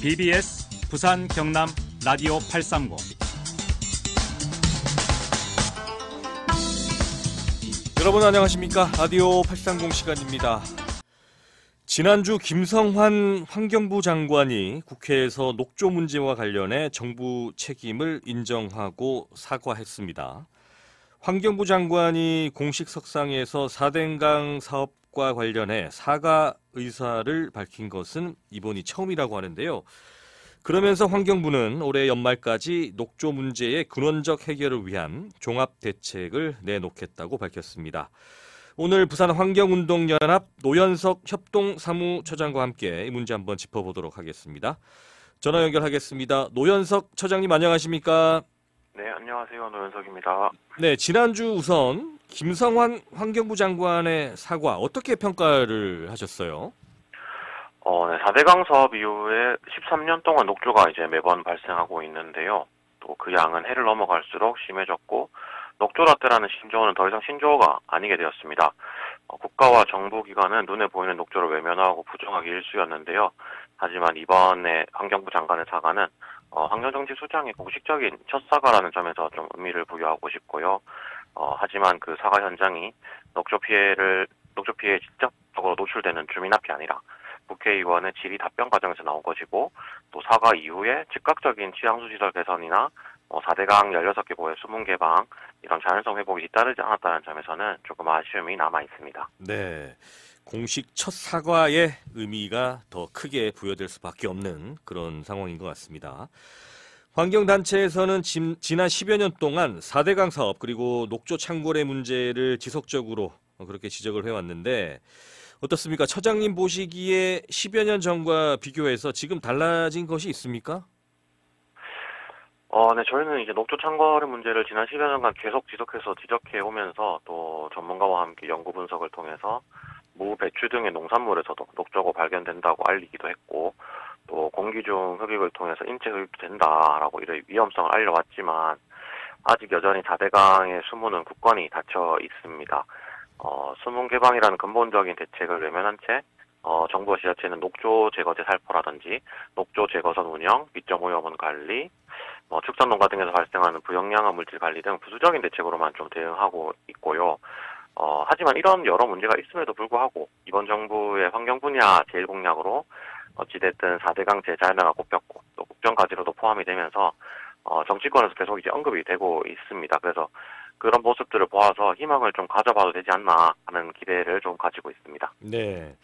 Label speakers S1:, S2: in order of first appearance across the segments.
S1: BBS 부산 경남 라디오 830
S2: 여러분 안녕하십니까? 라디오 830 시간입니다. 지난주 김성환 환경부 장관이 국회에서 녹조 문제와 관련해 정부 책임을 인정하고 사과했습니다. 환경부 장관이 공식 석상에서 4대강 사업과 관련해 사과 의사를 밝힌 것은 이번이 처음이라고 하는데요. 그러면서 환경부는 올해 연말까지 녹조 문제의 근원적 해결을 위한 종합대책을 내놓겠다고 밝혔습니다. 오늘 부산 환경운동연합 노현석 협동사무처장과 함께 이 문제 한번 짚어보도록 하겠습니다. 전화 연결하겠습니다. 노현석 처장님 안녕하십니까?
S3: 네, 안녕하세요. 노현석입니다.
S2: 네, 지난주 우선 김성환 환경부 장관의 사과 어떻게 평가를 하셨어요?
S3: 네, 4대강 사업 이후에 13년 동안 녹조가 이제 매번 발생하고 있는데요. 또 그 양은 해를 넘어갈수록 심해졌고 녹조라떼라는 신조어는 더 이상 신조어가 아니게 되었습니다. 국가와 정부 기관은 눈에 보이는 녹조를 외면하고 부정하기 일쑤였는데요. 하지만 이번에 환경부 장관의 사과는 환경정치 수장의 공식적인 첫 사과라는 점에서 좀 의미를 부여하고 싶고요. 하지만 그 사과 현장이 녹조 피해에 직접적으로 노출되는 주민 앞이 아니라 국회의원의 질의 답변 과정에서 나온 것이고, 또 사과 이후에 즉각적인 취향수시설 개선이나 4대강 16개 보의 수문 개방, 이런 자연성 회복이 뒤따르지 않았다는 점에서는 조금 아쉬움이 남아 있습니다.
S2: 네, 공식 첫 사과의 의미가 더 크게 부여될 수밖에 없는 그런 상황인 것 같습니다. 환경단체에서는 지난 10여 년 동안 4대강 사업 그리고 녹조 창궐의 문제를 지속적으로 그렇게 지적을 해왔는데 어떻습니까? 처장님 보시기에 10여 년 전과 비교해서 지금 달라진 것이 있습니까?
S3: 네, 저희는 이제 녹조 창궐의 문제를 지난 10여 년간 계속 지속해서 지적해 오면서 또 전문가와 함께 연구 분석을 통해서 무, 배추 등의 농산물에서도 녹조가 발견된다고 알리기도 했고, 또 공기 중 흡입을 통해서 인체 흡입도 된다라고 이런 위험성을 알려왔지만 아직 여전히 4대강의 수문은 굳건히 닫혀 있습니다. 수문 개방이라는 근본적인 대책을 외면한 채 정부와 지자체는 녹조 제거제 살포라든지 녹조 제거선 운영, 비점 오염원 관리, 축산농가 등에서 발생하는 부영양화 물질 관리 등 부수적인 대책으로만 좀 대응하고 있고요. 하지만 이런 여러 문제가 있음에도 불구하고 이번 정부의 환경 분야 제1공약으로 어찌됐든 4대강 재자연화가 꼽혔고 또 국정과제로도 포함이 되면서 정치권에서 계속 이제 언급이 되고 있습니다. 그래서 그런 모습들을 보아서 희망을 좀 가져봐도 되지 않나 하는 기대를 좀 가지고 있습니다.
S2: 네.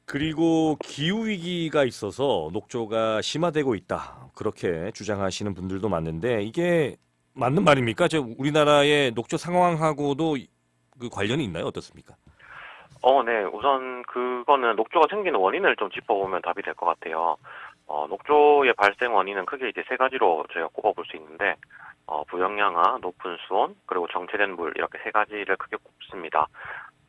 S2: 그리고 기후위기가 있어서 녹조가 심화되고 있다. 그렇게 주장하시는 분들도 많은데 이게 맞는 말입니까? 우리나라의 녹조 상황하고도 그 관련이 있나요? 어떻습니까?
S3: 네. 우선 그거는 녹조가 생기는 원인을 좀 짚어보면 답이 될 것 같아요. 녹조의 발생 원인은 크게 이제 세 가지로 저희가 꼽아볼 수 있는데, 부영양화, 높은 수온, 그리고 정체된 물, 이렇게 세 가지를 크게 꼽습니다.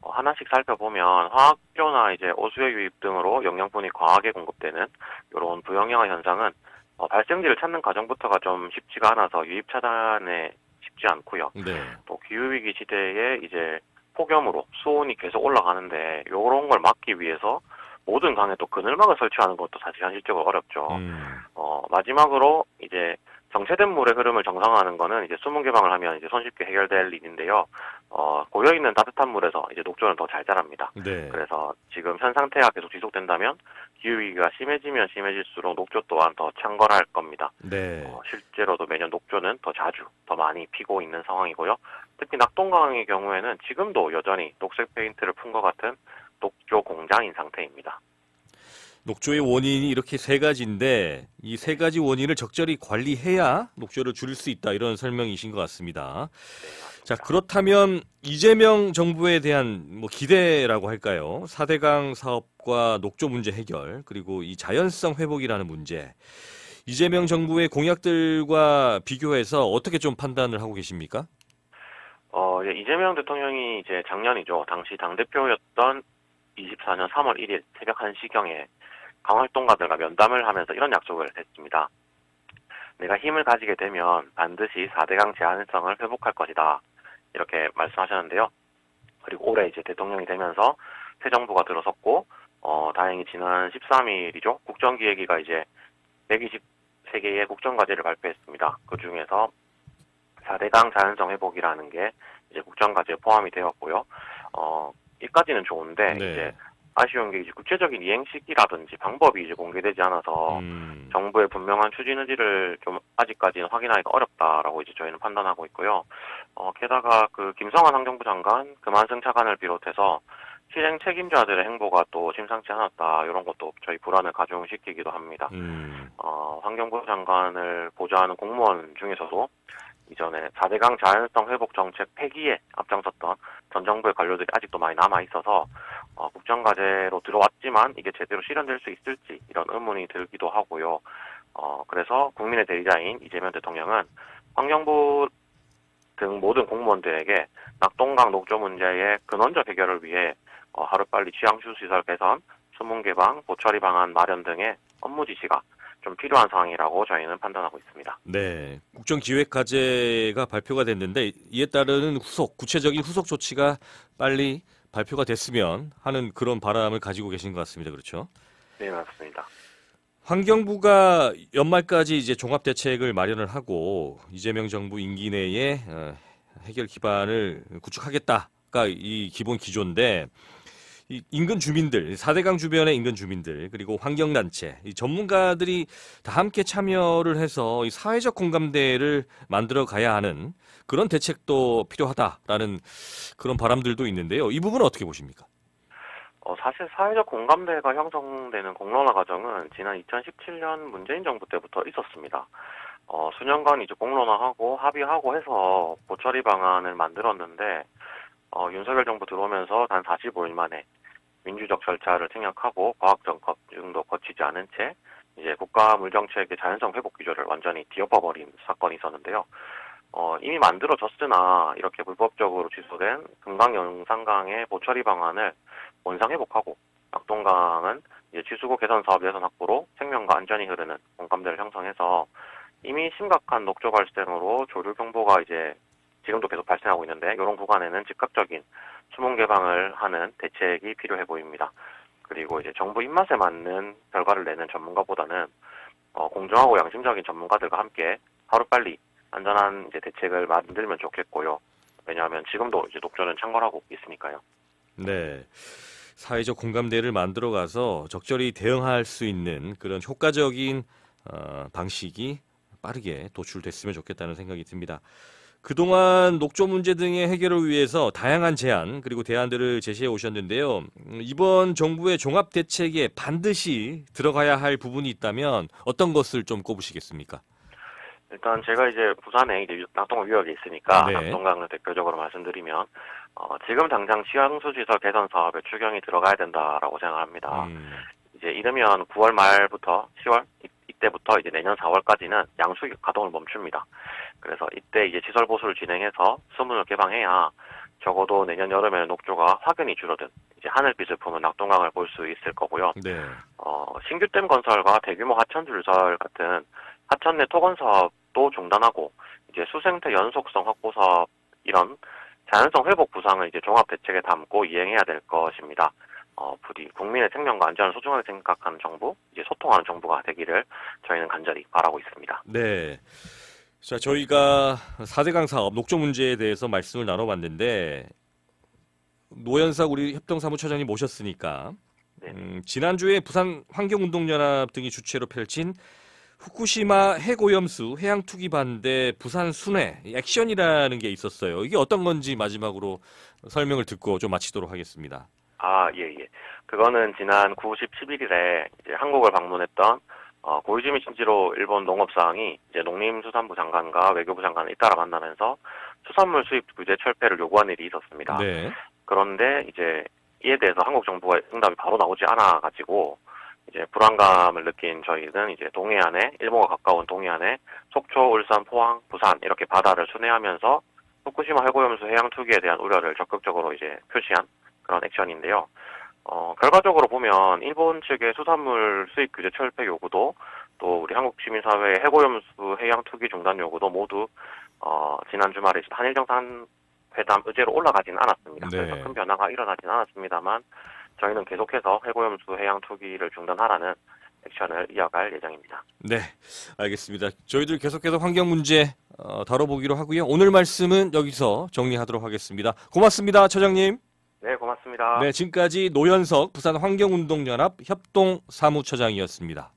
S3: 하나씩 살펴보면 화학조나 이제 오수의 유입 등으로 영양분이 과하게 공급되는 이런 부영양화 현상은 발생지를 찾는 과정부터가 좀 쉽지가 않아서 유입 차단에 쉽지 않고요.
S2: 네.
S3: 또 기후위기 시대에 이제 폭염으로 수온이 계속 올라가는데 이런 걸 막기 위해서 모든 강에 또 그늘막을 설치하는 것도 사실 현실적으로 어렵죠. 마지막으로 이제 정체된 물의 흐름을 정상화하는 거는 이제 수문 개방을 하면 이제 손쉽게 해결될 일인데요. 고여 있는 따뜻한 물에서 이제 녹조는 더 잘 자랍니다.
S2: 네.
S3: 그래서 지금 현 상태가 계속 지속된다면 기후위기가 심해지면 심해질수록 녹조 또한 더 창궐할 겁니다.
S2: 네.
S3: 실제로도 매년 녹조는 더 자주, 더 많이 피고 있는 상황이고요. 특히 낙동강의 경우에는 지금도 여전히 녹색 페인트를 푼 것 같은 녹조 공장인 상태입니다.
S2: 녹조의 원인이 이렇게 세 가지인데 이 세 가지 원인을 적절히 관리해야 녹조를 줄일 수 있다 이런 설명이신 것 같습니다. 자, 그렇다면 이재명 정부에 대한 기대라고 할까요? 4대강 사업과 녹조 문제 해결 그리고 이 자연성 회복이라는 문제 이재명 정부의 공약들과 비교해서 어떻게 좀 판단을 하고 계십니까?
S3: 이재명 대통령이 이제 작년이죠. 당시 당대표였던 24년 3월 1일 새벽 1시경에 강활동가들과 면담을 하면서 이런 약속을 했습니다. 내가 힘을 가지게 되면 반드시 4대강 제한성을 회복할 것이다. 이렇게 말씀하셨는데요. 그리고 올해 이제 대통령이 되면서 새 정부가 들어섰고, 다행히 지난 13일이죠. 국정기획위가 이제 123개의 국정과제를 발표했습니다. 그 중에서 4대강 자연성 회복이라는 게 이제 국정과제에 포함이 되었고요. 이까지는 좋은데
S2: 네.
S3: 이제 아쉬운 게 이제 구체적인 이행 시기라든지 방법이 이제 공개되지 않아서 정부의 분명한 추진 의지를 좀 아직까지는 확인하기가 어렵다라고 이제 저희는 판단하고 있고요. 게다가 그 김성환 환경부 장관, 금한승 차관을 비롯해서 실행 책임자들의 행보가 또 심상치 않았다. 이런 것도 저희 불안을 가중시키기도 합니다. 환경부 장관을 보좌하는 공무원 중에서도 이전에 4대강 자연성 회복 정책 폐기에 앞장섰던 전 정부의 관료들이 아직도 많이 남아 있어서 국정과제로 들어왔지만 이게 제대로 실현될 수 있을지 이런 의문이 들기도 하고요. 그래서 국민의 대리자인 이재명 대통령은 환경부 등 모든 공무원들에게 낙동강 녹조 문제의 근원적 해결을 위해 하루빨리 취향수시설 개선, 수문 개방, 보처리 방안 마련 등의 업무 지시가 좀 필요한 상황이라고 저희는 판단하고 있습니다.
S2: 네, 국정기획과제가 발표가 됐는데 이에 따르는 구체적인 후속 조치가 빨리 발표가 됐으면 하는 그런 바람을 가지고 계신 것 같습니다. 그렇죠?
S3: 네, 맞습니다.
S2: 환경부가 연말까지 이제 종합대책을 마련을 하고 이재명 정부 임기 내에 해결 기반을 구축하겠다가 이 기본 기조인데 이 인근 주민들, 4대강 주변의 인근 주민들 그리고 환경단체, 이 전문가들이 다 함께 참여를 해서 이 사회적 공감대를 만들어 가야 하는 그런 대책도 필요하다라는 그런 바람들도 있는데요. 이 부분은 어떻게 보십니까?
S3: 사실 사회적 공감대가 형성되는 공론화 과정은 지난 2017년 문재인 정부 때부터 있었습니다. 수년간 이제 공론화하고 합의하고 해서 보처리 방안을 만들었는데 윤석열 정부 들어오면서 단 45일 만에 민주적 절차를 생략하고 과학적 검증도 거치지 않은 채 이제 국가 물정책의 자연성 회복 기조를 완전히 뒤엎어버린 사건이 있었는데요. 이미 만들어졌으나 이렇게 불법적으로 취소된 금강 영산강의 보처리 방안을 원상 회복하고 낙동강은 이제 취수구 개선 사업 예산 확보로 생명과 안전이 흐르는 공감대를 형성해서 이미 심각한 녹조 발생으로 조류 경보가 이제 지금도 계속 발생하고 있는데 이런 구간에는 즉각적인 수문 개방을 하는 대책이 필요해 보입니다. 그리고 이제 정부 입맛에 맞는 결과를 내는 전문가보다는 공정하고 양심적인 전문가들과 함께 하루빨리 안전한 이제 대책을 만들면 좋겠고요. 왜냐하면 지금도 이제 녹조는 창궐하고 있으니까요.
S2: 네. 사회적 공감대를 만들어가서 적절히 대응할 수 있는 그런 효과적인 방식이 빠르게 도출됐으면 좋겠다는 생각이 듭니다. 그동안 녹조 문제 등의 해결을 위해서 다양한 제안 그리고 대안들을 제시해 오셨는데요. 이번 정부의 종합대책에 반드시 들어가야 할 부분이 있다면 어떤 것을 좀 꼽으시겠습니까?
S3: 일단 제가 이제 부산에 이제 낙동강 유역에 있으니까
S2: 네.
S3: 낙동강을 대표적으로 말씀드리면 지금 당장 취향수시설 개선 사업에 추경이 들어가야 된다라고 생각합니다. 이제 이르면 9월 말부터 10월 이때부터 이제 내년 4월까지는 양수기 가동을 멈춥니다. 그래서 이때 이제 시설 보수를 진행해서 수문을 개방해야 적어도 내년 여름에 녹조가 확연히 줄어든 이제 하늘빛을 품은 낙동강을 볼 수 있을 거고요.
S2: 네.
S3: 신규댐 건설과 대규모 하천 줄설 같은 하천 내 토건 사업도 중단하고 이제 수생태 연속성 확보 사업 이런 자연성 회복 구상을 이제 종합 대책에 담고 이행해야 될 것입니다. 부디 국민의 생명과 안전을 소중하게 생각하는 정부, 이제 소통하는 정부가 되기를 저희는 간절히 바라고 있습니다.
S2: 네. 자, 저희가 4대강 사업 녹조 문제에 대해서 말씀을 나눠봤는데 노현석 우리 협동사무처장님 모셨으니까 지난주에 부산 환경운동연합 등이 주최로 펼친 후쿠시마 해고염수 해양 투기 반대 부산 순회 액션이라는 게 있었어요. 이게 어떤 건지 마지막으로 설명을 듣고 좀 마치도록 하겠습니다.
S3: 예. 그거는 지난 9, 10, 11일에 이제 한국을 방문했던 고이즈미 신지로 일본 농업상이 이제 농림수산부 장관과 외교부 장관을 잇따라 만나면서 수산물 수입 규제 철폐를 요구한 일이 있었습니다.
S2: 네.
S3: 그런데 이제 이에 대해서 한국 정부가 응답이 바로 나오지 않아가지고 이제 불안감을 느낀 저희는 이제 동해안에 일본과 가까운 동해안에 속초, 울산, 포항, 부산 이렇게 바다를 순회하면서 후쿠시마 해고염수 해양 투기에 대한 우려를 적극적으로 이제 표시한 그런 액션인데요. 결과적으로 보면 일본 측의 수산물 수입 규제 철폐 요구도 또 우리 한국 시민사회의 해고염수 해양 투기 중단 요구도 모두 지난 주말에 한일 정상회담 의제로 올라가지는 않았습니다.
S2: 네.
S3: 그래서 큰 변화가 일어나지는 않았습니다만 저희는 계속해서 해고염수 해양 투기를 중단하라는 액션을 이어갈 예정입니다.
S2: 네, 알겠습니다. 저희들 계속해서 환경 문제 다뤄보기로 하고요. 오늘 말씀은 여기서 정리하도록 하겠습니다. 고맙습니다, 처장님.
S3: 네, 고맙습니다.
S2: 네, 지금까지 노현석 부산환경운동연합 협동사무처장이었습니다.